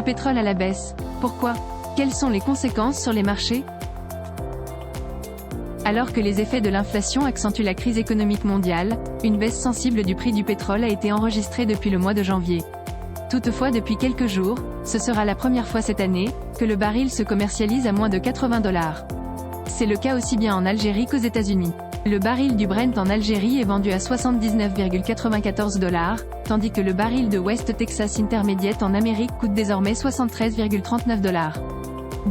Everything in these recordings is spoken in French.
du pétrole à la baisse. Pourquoi? Quelles sont les conséquences sur les marchés? Alors que les effets de l'inflation accentuent la crise économique mondiale, une baisse sensible du prix du pétrole a été enregistrée depuis le mois de janvier. Toutefois, depuis quelques jours, ce sera la première fois cette année, que le baril se commercialise à moins de 80 $. C'est le cas aussi bien en Algérie qu'aux États-Unis. Le baril du Brent en Algérie est vendu à 79,94 $, tandis que le baril de West Texas Intermediate en Amérique coûte désormais 73,39 $.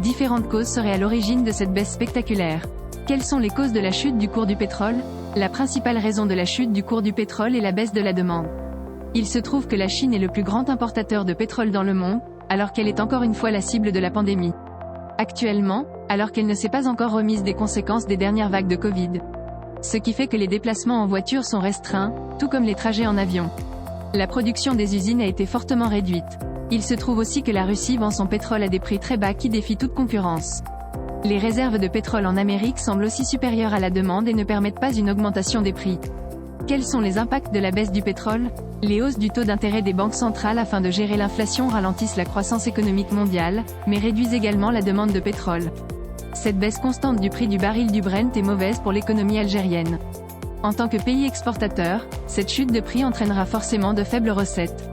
Différentes causes seraient à l'origine de cette baisse spectaculaire. Quelles sont les causes de la chute du cours du pétrole? La principale raison de la chute du cours du pétrole est la baisse de la demande. Il se trouve que la Chine est le plus grand importateur de pétrole dans le monde, alors qu'elle est encore une fois la cible de la pandémie. Actuellement, alors qu'elle ne s'est pas encore remise des conséquences des dernières vagues de Covid. Ce qui fait que les déplacements en voiture sont restreints, tout comme les trajets en avion. La production des usines a été fortement réduite. Il se trouve aussi que la Russie vend son pétrole à des prix très bas qui défient toute concurrence. Les réserves de pétrole en Amérique semblent aussi supérieures à la demande et ne permettent pas une augmentation des prix. Quels sont les impacts de la baisse du pétrole? Les hausses du taux d'intérêt des banques centrales afin de gérer l'inflation ralentissent la croissance économique mondiale, mais réduisent également la demande de pétrole. Cette baisse constante du prix du baril du Brent est mauvaise pour l'économie algérienne. En tant que pays exportateur, cette chute de prix entraînera forcément de faibles recettes.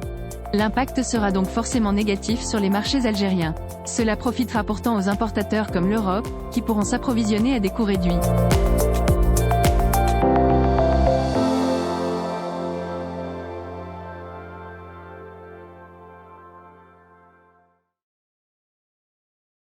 L'impact sera donc forcément négatif sur les marchés algériens. Cela profitera pourtant aux importateurs comme l'Europe, qui pourront s'approvisionner à des coûts réduits.